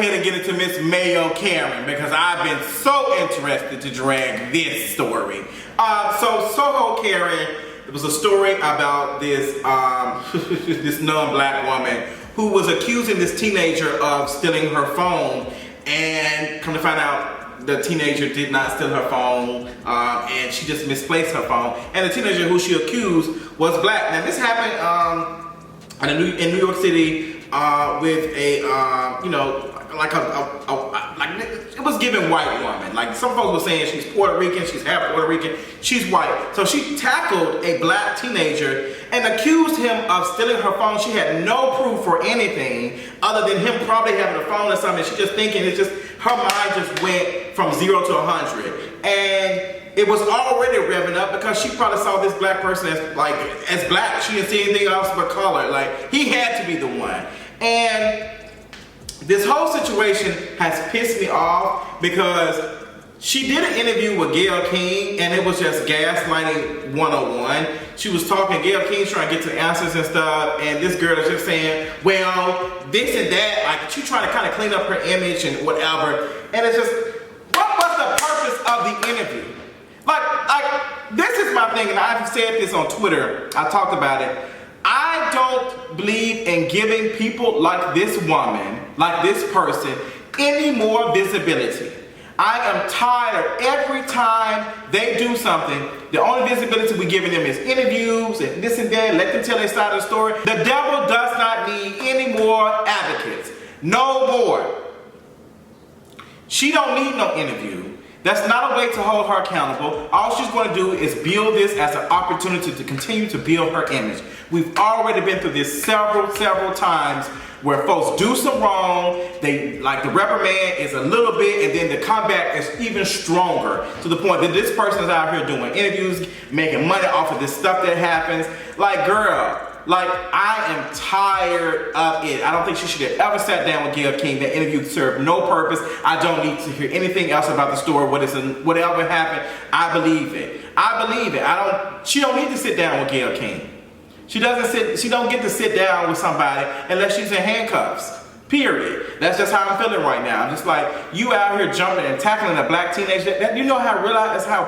ahead and get into Miss SoHoKaren because I've been so interested to drag this story. So SoHoKaren, it was a story about this this non-black woman who was accusing this teenager of stealing her phone, and come to find out the teenager did not steal her phone, and she just misplaced her phone. And the teenager who she accused was black. Now this happened in New York City with a you know, like it was given white woman. Like some folks were saying she's Puerto Rican, she's half Puerto Rican, she's white. So she tackled a black teenager and accused him of stealing her phone. She had no proof for anything other than him probably having a phone or something. She just thinking, it's just, her mind just went from 0 to 100. And it was already revving up because she probably saw this black person as black. She didn't see anything else but color. Like, he had to be the one. And this whole situation has pissed me off because she did an interview with Gayle King and it was just gaslighting 101. She was talking, Gayle King trying to get to the answers and stuff, and this girl is just saying, well, this and that, like she trying to kind of clean up her image and whatever. And it's just, what was the purpose of the interview? Like this is my thing, and I've said this on Twitter, I talked about it. I don't believe in giving people like this woman, like this person, any more visibility. I am tired every time they do something, the only visibility we're giving them is interviews and this and that, let them tell their side of the story. The devil does not need any more advocates. No more. She don't need no interview. That's not a way to hold her accountable. All she's going to do is build this as an opportunity to continue to build her image. We've already been through this several times where folks do some wrong, they like the reprimand is a little bit, and then the comeback is even stronger to the point that this person is out here doing interviews, making money off of this stuff that happens. Like, girl, like, I am tired of it. I don't think she should have ever sat down with Gayle King. That interview served no purpose. I don't need to hear anything else about the story. Whatever happened, I believe it. I believe it. She don't need to sit down with Gayle King. She don't get to sit down with somebody unless she's in handcuffs. Period. That's just how I'm feeling right now. I'm just like, you out here jumping and tackling a black teenager. You know how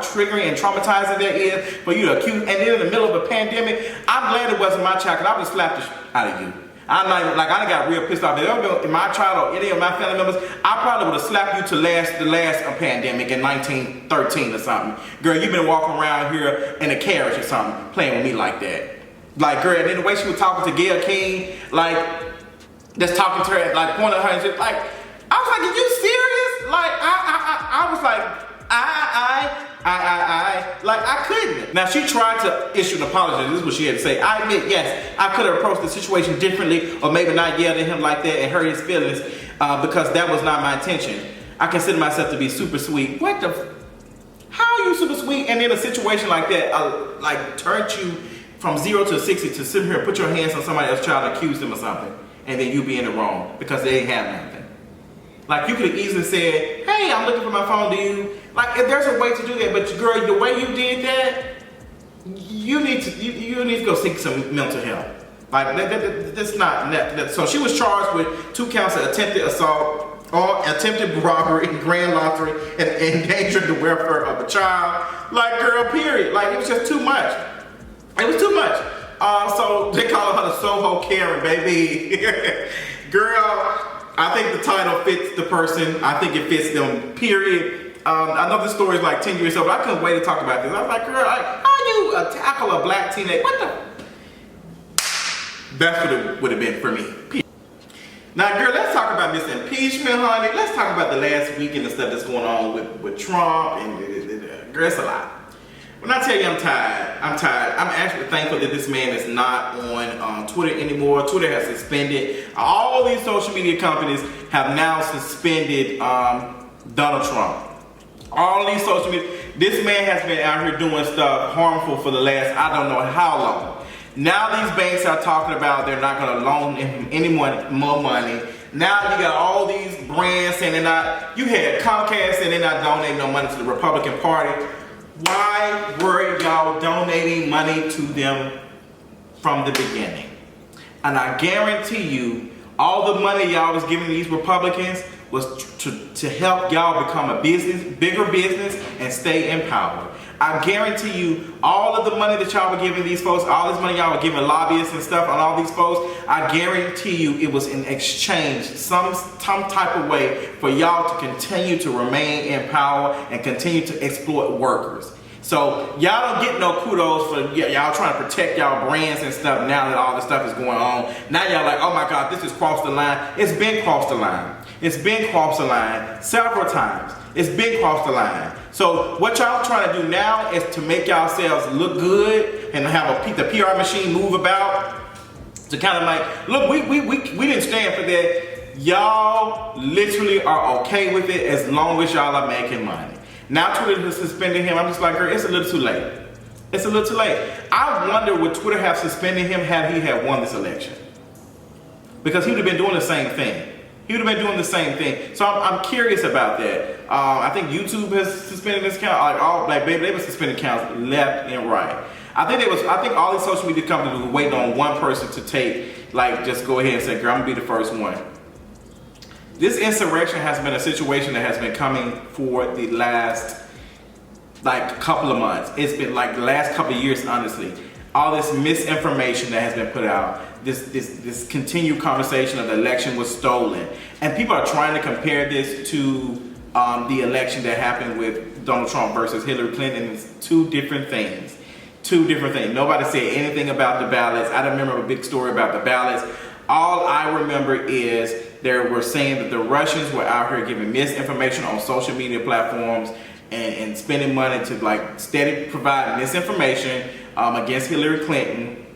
triggering and traumatizing that is for you to accuse, and then in the middle of a pandemic. I'm glad it wasn't my child, because I would have slapped the shit out of you. I'm not like, I got real pissed off. If it ever been my child or any of my family members, I probably would have slapped you to the last pandemic in 1913 or something. Girl, you've been walking around here in a carriage or something, playing with me like that. Like, girl, and then the way she was talking to Gayle King, like, just talking to her, like, pointing at her and shit, like, I was like, are you serious? Like, I was like, like, I couldn't. Now, she tried to issue an apology. This is what she had to say. I admit, yes, I could have approached the situation differently, or maybe not yelled at him like that and hurt his feelings, because that was not my intention. I consider myself to be super sweet. What the, how are you super sweet? And in a situation like that, like, turned you from 0 to 60 to sit here and put your hands on somebody else's child and accuse them of something, and then you be in the wrong because they ain't have nothing. Like, you could have easily said, hey, I'm looking for my phone, do you? Like, if there's a way to do that, but girl, the way you did that, you need to go seek some mental help. Like, that's not, so she was charged with 2 counts of attempted assault, or attempted robbery, grand larceny, and endangering the welfare of a child. Like, girl, period. Like, it was just too much. It was too much. So they call her the SoHoKaren, baby. Girl, I think the title fits the person. I think it fits them, period. I know this story is like 10 years old, but I couldn't wait to talk about this. I was like, girl, how you tackle a black teenager? What the? That's what it would have been for me. Period. Now, girl, let's talk about this impeachment, honey. Let's talk about the last week and the stuff that's going on with Trump. And girl, it's a lot. When I tell you I'm tired, I'm tired. I'm actually thankful that this man is not on Twitter anymore. Twitter has suspended. All these social media companies have now suspended Donald Trump. All these social media. This man has been out here doing stuff harmful for the last, I don't know how long. Now these banks are talking about they're not going to loan him any more money. Now you got all these brands saying they're not, you had Comcast saying they're not donating no money to the Republican Party. Why were y'all donating money to them from the beginning? And I guarantee you, All the money y'all was giving these Republicans was to help y'all become a bigger business, and stay in power. I guarantee you, all of the money that y'all were giving these folks, all this money y'all were giving lobbyists and stuff on all these folks, I guarantee you it was in exchange, some type of way for y'all to continue to remain in power and continue to exploit workers. So y'all don't get no kudos for y'all trying to protect y'all brands and stuff now that all this stuff is going on. Now y'all like, oh my God, this has crossed the line. It's been crossed the line. It's been crossed the line several times. It's been crossed the line. So what y'all trying to do now is to make yourselves look good and have the PR machine move about to kind of like, look, we didn't stand for that. Y'all literally are okay with it as long as y'all are making money. Now Twitter has suspended him. I'm just like, girl, it's a little too late. It's a little too late. I wonder would Twitter have suspended him had he had won this election? Because he would have been doing the same thing. He would have been doing the same thing. So I'm curious about that. I think YouTube has suspended this account. They were suspending accounts left and right. I think all these social media companies were waiting on one person to just go ahead and say, girl, I'm gonna be the first one. This insurrection has been a situation that has been coming for the last couple of months. It's been the last couple of years, honestly. All this misinformation that has been put out, this continued conversation of the election was stolen, and people are trying to compare this to the election that happened with Donald Trump versus Hillary Clinton. It's two different things. Two different things. Nobody said anything about the ballots. I don't remember a big story about the ballots. All I remember is they were saying that the Russians were out here giving misinformation on social media platforms and spending money to steady provide misinformation against Hillary Clinton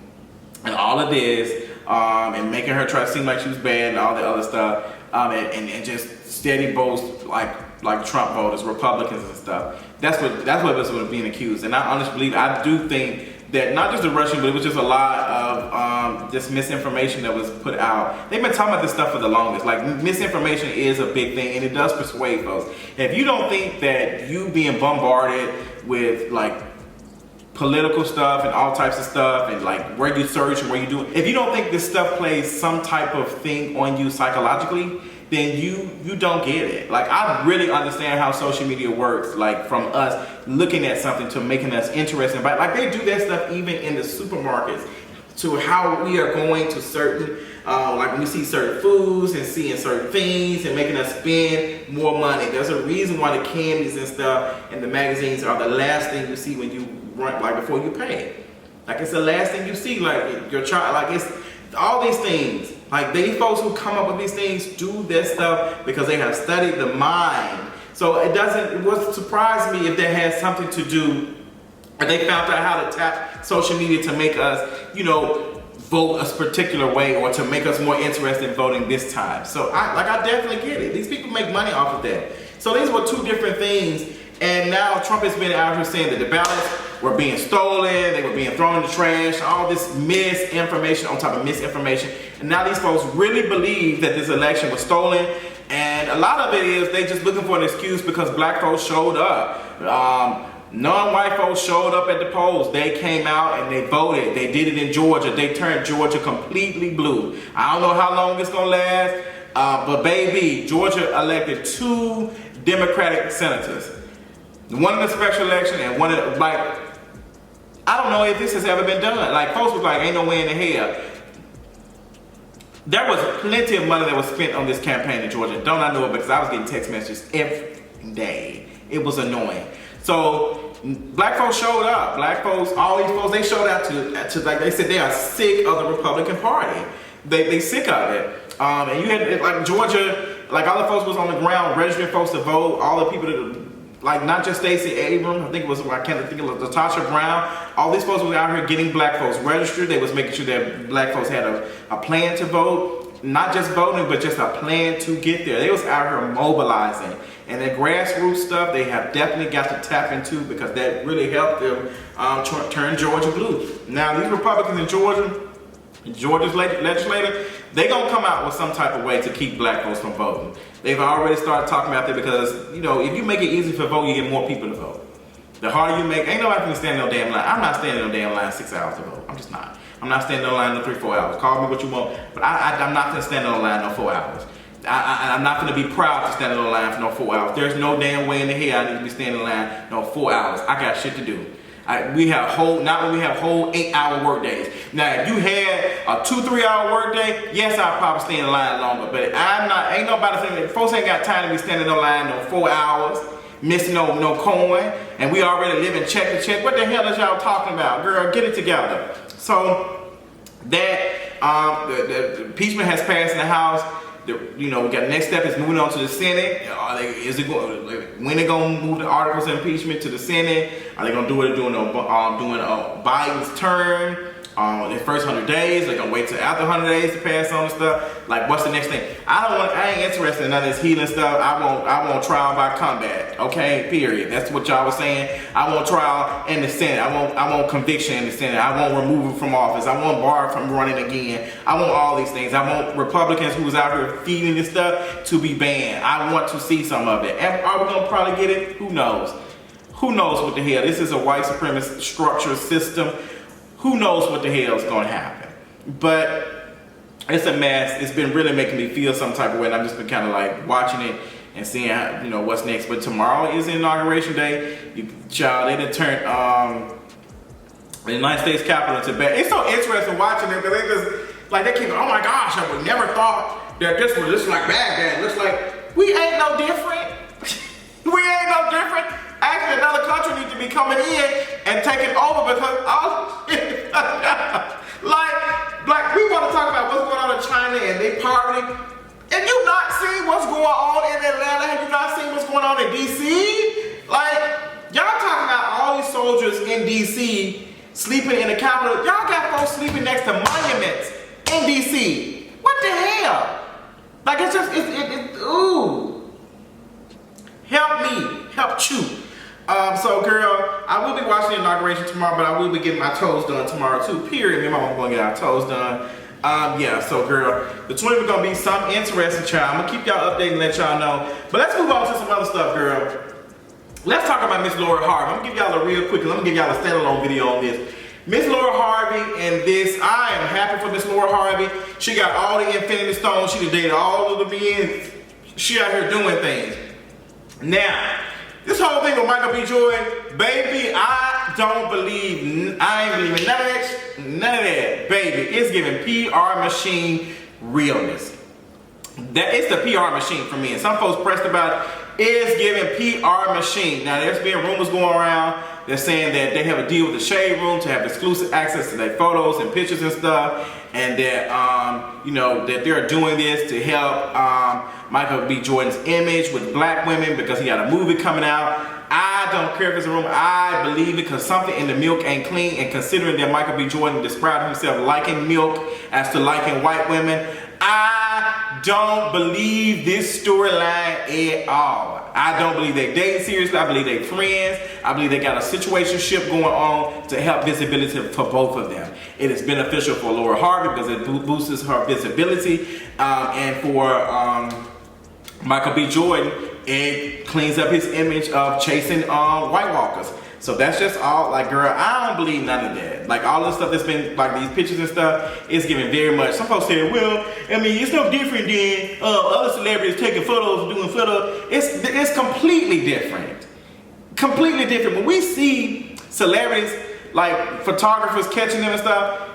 and all of this, and making her try to seem like she was bad and all the other stuff, and just steady boast like Trump voters, Republicans and stuff. That's what was being accused. And I honestly believe, I do think that not just the Russian, but it was just a lot of this misinformation that was put out. They've been talking about this stuff for the longest. Misinformation is a big thing, and it does persuade folks. And if you don't think that you being bombarded with political stuff and all types of stuff and where you search and where you do it, if you don't think this stuff plays some type of thing on you psychologically, then you don't get it. I really understand how social media works, from us looking at something to making us interested. But they do that stuff even in the supermarkets, to how we are going to certain, when we see certain foods and seeing certain things and making us spend more money. There's a reason why the candies and stuff and the magazines are the last thing you see when you run, before you pay. It's the last thing you see, your child, it's all these things. These folks who come up with these things do this stuff because they have studied the mind. So it wouldn't surprise me if that has something to do, if they found out how to tap social media to make us, vote a particular way, or to make us more interested in voting this time. So I definitely get it. These people make money off of that. So these were two different things. And now Trump has been out here saying that the ballots were being stolen, they were being thrown in the trash, all this misinformation on top of misinformation. And now these folks really believe that this election was stolen. And a lot of it is they just looking for an excuse because black folks showed up. Non-white folks showed up at the polls. They came out and they voted. They did it in Georgia. They turned Georgia completely blue. I don't know how long it's gonna last, but baby, Georgia elected 2 Democratic senators. One in a special election and one in, I don't know if this has ever been done. Folks was ain't no way in the hell. There was plenty of money that was spent on this campaign in Georgia. Don't I know it, because I was getting text messages every day. It was annoying. So black folks showed up. Black folks, all these folks, they showed out to they said they are sick of the Republican Party. They sick of it. And you had Georgia, all the folks was on the ground registering folks to vote. All the people that not just Stacey Abrams, I think it was Natasha Brown. All these folks were out here getting black folks registered. They was making sure that black folks had a plan to vote, not just voting, but just a plan to get there. They was out here mobilizing, and that grassroots stuff they have definitely got to tap into, because that really helped them turn Georgia blue. Now these Republicans in Georgia's legislator, they gonna come out with some type of way to keep black folks from voting. They've already started talking about that, because if you make it easy for vote, you get more people to vote. The harder you make, ain't nobody gonna stand in no damn line. I'm not standing in no damn line 6 hours to vote. I'm just not. I'm not standing in line no 3-4 hours. Call me what you want, but I'm not gonna stand in the line no 4 hours. I'm not gonna be proud to stand in the line for no 4 hours. There's no damn way in the hell I need to be standing in line no 4 hours. I got shit to do. We have whole 8-hour work days. Now, if you had a 2-3 hour work day, yes, I'll probably stay in line longer. But ain't nobody saying, folks ain't got time to be standing in line no 4 hours, missing no coin, and we already living check to check. What the hell is y'all talking about? Girl, get it together. So that the impeachment has passed in the House. We got the next step is moving on to the Senate. When they gonna move the articles of impeachment to the Senate? Are they gonna do it during Biden's term? The first 100 days? They're gonna wait till after 100 days to pass on the stuff. Like, what's the next thing? I ain't interested in none of this healing stuff. I want trial by combat. Okay, period. That's what y'all was saying. I want trial in the Senate. I want conviction in the Senate. I want removal from office. I want Barr from running again. I want all these things. I want Republicans who was out here feeding this stuff to be banned. I want to see some of it. And are we gonna probably get it? Who knows? Who knows what the hell? This is a white supremacist structure system. Who knows what the hell is going to happen? But it's a mess. It's been really making me feel some type of way, and I've just been kind of like watching it and seeing how, what's next. But tomorrow is inauguration day. Child, they done turned the United States Capitol into bed. It's so interesting watching it because they just like they keep. Oh my gosh, I would never thought that this would look like Baghdad. It looks like we ain't no different. We ain't no different. Actually, another country needs to be coming in and taking over because all like we want to talk about what's going on in China and they poverty. Have you not seen what's going on in Atlanta? Have you not seen what's going on in DC? Like, y'all talking about all these soldiers in DC sleeping in the Capitol. Y'all got folks sleeping next to monuments in DC. What the hell? Like, it's just, ooh. Help me, help you. So girl, I will be watching the inauguration tomorrow, but I will be getting my toes done tomorrow too, period. Me and my mom gonna get our toes done. Yeah, so girl, the 20th is gonna be something interesting, child. I'm gonna keep y'all updated and let y'all know. But let's move on to some other stuff, girl. Let's talk about Miss Laura Harvey. I'm gonna give y'all a real quick, let me give y'all a standalone video on this. Miss Laura Harvey and this, I am happy for Miss Laura Harvey. She got all the Infinity Stones, she dated all of the beings. She out here doing things. Now, this whole thing with Michael B. Jordan, baby, I don't believe, I ain't believing none of that, baby. It's giving PR machine realness. That is the PR machine for me. And some folks pressed about it. It's giving PR machine. Now, there's been rumors going around. They're saying that they have a deal with the Shade Room to have exclusive access to their photos and pictures and stuff. And that, that they're doing this to help Michael B. Jordan's image with black women because he got a movie coming out. I don't care if it's a rumor. I believe it because something in the milk ain't clean. And considering that Michael B. Jordan described himself liking milk as to liking white women, I don't believe this storyline at all. I don't believe they date seriously. I believe they friends. I believe they got a situationship going on to help visibility for both of them. It is beneficial for Laura Harvey because it boosts her visibility, and for Michael B. Jordan, it cleans up his image of chasing White Walkers. So that's just all, like, girl, I don't believe none of that. Like, all this stuff that's been, like, these pictures and stuff, it's giving very much. Some folks say, well, I mean, it's no different than other celebrities taking photos, doing photos. It's completely different. Completely different. When we see celebrities, like, photographers catching them and stuff,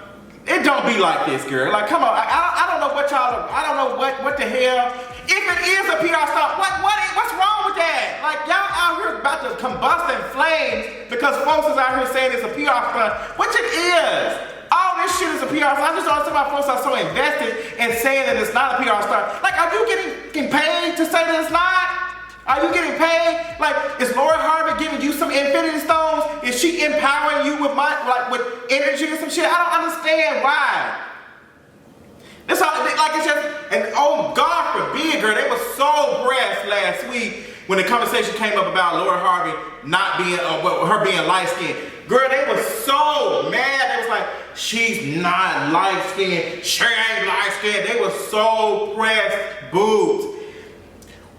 it don't be like this, girl. Like, come on. I don't know what y'all, I don't know what the hell. If it is a PR stunt, what's wrong with that? Like, y'all out here about to combust in flames because folks is out here saying it's a PR stunt, which it is. All this shit is a PR stunt. I just don't understand why folks are so invested in saying that it's not a PR stunt. Like, are you getting paid to say that it's not? Are you getting paid? Like, is Laura Harvey giving you some Infinity Stones? Is she empowering you with with energy or some shit? I don't understand why. It's all, like, it's just, and oh God forbid, girl, they were so pressed last week when the conversation came up about Laura Harvey not being, her being light-skinned. Girl, they were so mad. They was like, she's not light-skinned. She ain't light-skinned. They were so pressed, boobs.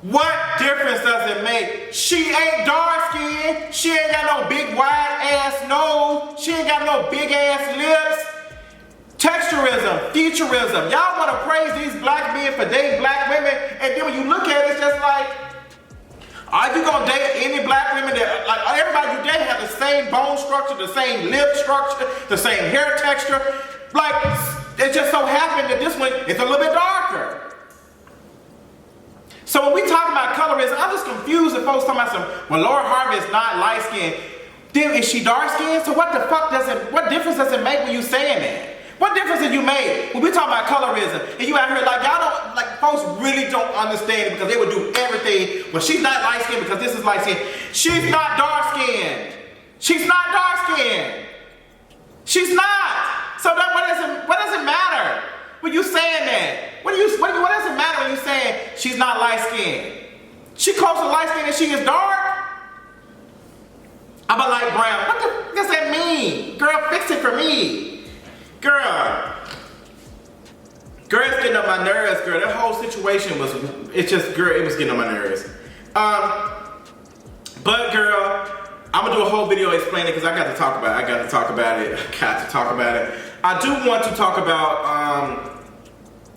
What difference does it make? She ain't dark-skinned. She ain't got no big wide-ass nose. She ain't got no big-ass lips. futurism. Y'all want to praise these black men for dating black women, and then when you look at it, it's just like, are you gonna date any black women that, like, everybody you date have the same bone structure, the same lip structure, the same hair texture? Like, it just so happened that this one is a little bit darker. So when we talk about colorism, I'm just confused if folks talking about well, Lord Harvey is not light skinned. Then is she dark skinned? So what the fuck what difference does it make when you saying that? What difference did you make when we talk about colorism? And you out here like, y'all don't, like, folks really don't understand it because they would do everything. Well, she's not light skinned because this is light skinned. She's not dark skinned. She's not dark skinned. She's not. So that what does it matter when you saying that? What does it matter when you saying she's not light skinned? She close to light skinned and she is dark? I'm a light brown. What does that mean? Girl, fix it for me. Girl, it's getting on my nerves, girl. That whole situation was, it was getting on my nerves. But girl, I'm gonna do a whole video explaining it because I got to talk about it. I do want to talk about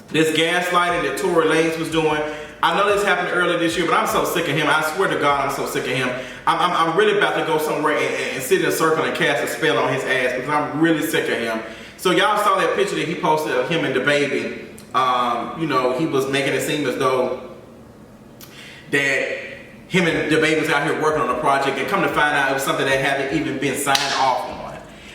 this gaslighting that Tory Lanez was doing. I know this happened earlier this year, but I'm so sick of him. I swear to God, I'm so sick of him. I'm really about to go somewhere and sit in a circle and cast a spell on his ass because I'm really sick of him. So y'all saw that picture that he posted of him and the baby. You know, he was making it seem as though that him and the baby was out here working on a project, and come to find out it was something that hadn't even been signed off on.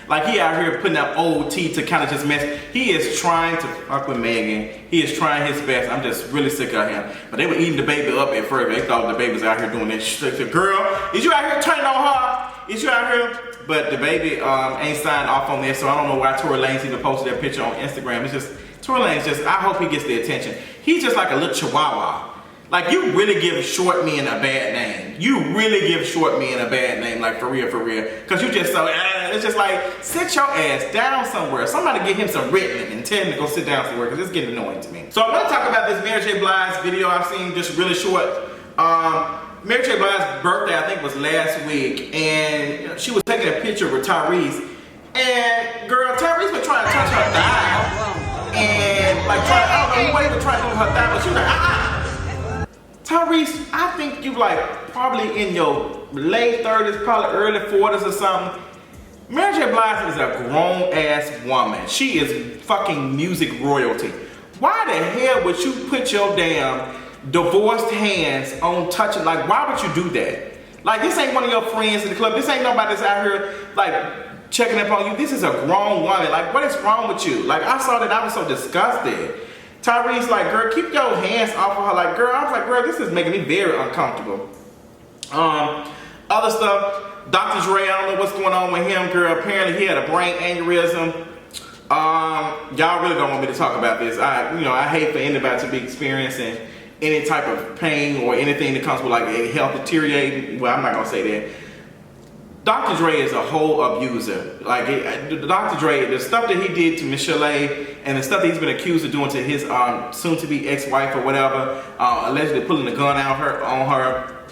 Like, he out here putting up old tea to kind of just mess. He is trying to fuck with Megan. He is trying his best. I'm just really sick of him. But they were eating the baby up at first. They thought the baby was out here doing that shit. Like, girl, is you out here turning on her? Is you out here? But the baby ain't signed off on this, so I don't know why Tory Lanez even posted that picture on Instagram. It's just, Tory Lanez just, I hope he gets the attention. He's just like a little chihuahua. Like, you really give short men a bad name. You really give short men a bad name, like, for real. Because you just so, it's just like, sit your ass down somewhere. Somebody get him some Ritalin and tell him to go sit down somewhere, because it's getting annoying to me. So I want to talk about this Mary J. Blige video I've seen, just really short. Mary J. Blige's birthday, I think, was last week, and she was taking a picture with Tyrese. And, girl, Tyrese was trying to touch her thigh. And, like, I don't know what he was trying to do with her thigh, but she was like, Tyrese, I think you like probably in your late 30s, probably early 40s or something. Mary J. Blige is a grown-ass woman. She is fucking music royalty. Why the hell would you put your damn divorced hands on touching? Like, why would you do that? Like, this ain't one of your friends in the club. This ain't nobody that's out here, like, checking up on you. This is a grown woman. Like, what is wrong with you? Like, I saw that, I was so disgusted. Tyrese, like, girl, keep your hands off of her. Like, girl, I was like, girl, this is making me very uncomfortable. Other stuff, Dr. Dre, I don't know what's going on with him, girl. Apparently he had a brain aneurysm. Y'all really don't want me to talk about this. I hate for anybody to be experiencing any type of pain or anything that comes with, like, a health deteriorating. Well, I'm not gonna say that. Dr. Dre is a whole abuser. Like, Dr. Dre, the stuff that he did to Miss Chile and the stuff that he's been accused of doing to his soon-to-be ex-wife or whatever, allegedly pulling the gun out on her,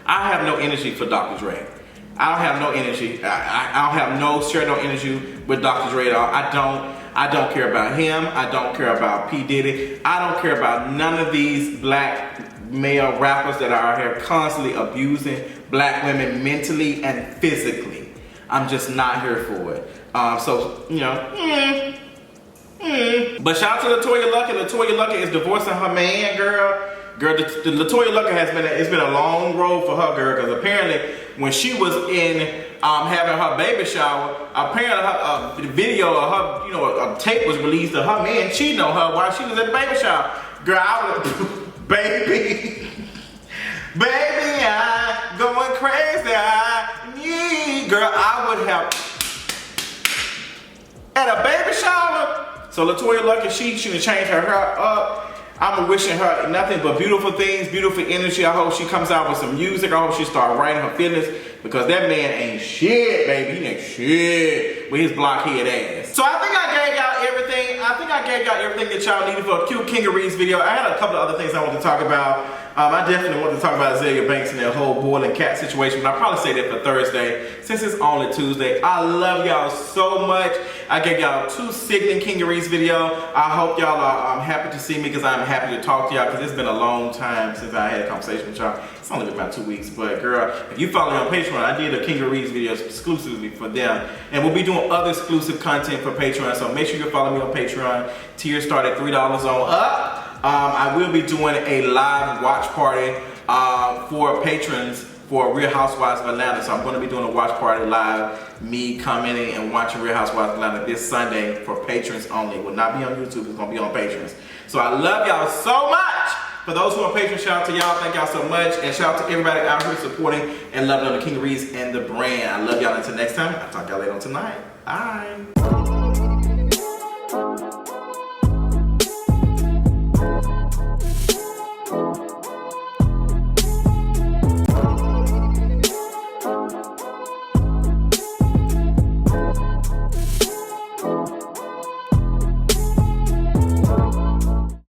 I have no energy for Dr. Dre. I don't have no energy. I don't have share no energy with Dr. Dre at all. I don't care about him. I don't care about P. Diddy. I don't care about none of these black male rappers that are out here constantly abusing black women mentally and physically. I'm just not here for it. So, you know, But shout out to Letoya Luckett. Letoya Luckett is divorcing her man, girl. Girl, the Letoya Luckett it's been a long road for her, girl, because apparently when she was in having her baby shower, apparently the video of her, you know, a tape was released of her man cheating on her while she was at the baby shower. Girl, I was baby, I'm going crazy. Girl, I would have at a baby shower. So Letoya Luckett, she should change her hair up. I'm wishing her nothing but beautiful things, beautiful energy. I hope she comes out with some music. I hope she start writing her feelings, because that man ain't shit, baby. He ain't shit with his blockhead ass. So I think I gave y'all everything. I think I gave y'all everything that y'all needed for a cute Kingeries video. I had a couple of other things I want to talk about. I definitely want to talk about Azealia Banks and that whole boiling cat situation, but I'll probably say that for Thursday since it's only Tuesday. I love y'all so much. I gave y'all 2 sickening Kingarees video. I hope y'all are happy to see me because I'm happy to talk to y'all because it's been a long time since I had a conversation with y'all. It's only been about 2 weeks, but girl, if you follow me on Patreon, I did a Kingarees video exclusively for them, and we'll be doing other exclusive content for Patreon, so make sure you follow me on Patreon. Tiers start at $3 on up. I will be doing a live watch party for patrons for Real Housewives of Atlanta. So I'm going to be doing a watch party live, me commenting and watching Real Housewives of Atlanta this Sunday for patrons only. It will not be on YouTube, it's going to be on patrons. So I love y'all so much. For those who are patrons, shout out to y'all. Thank y'all so much. And shout out to everybody out here supporting and loving on the Kingarees and the brand. I love y'all. Until next time, I'll talk to y'all later on tonight. Bye.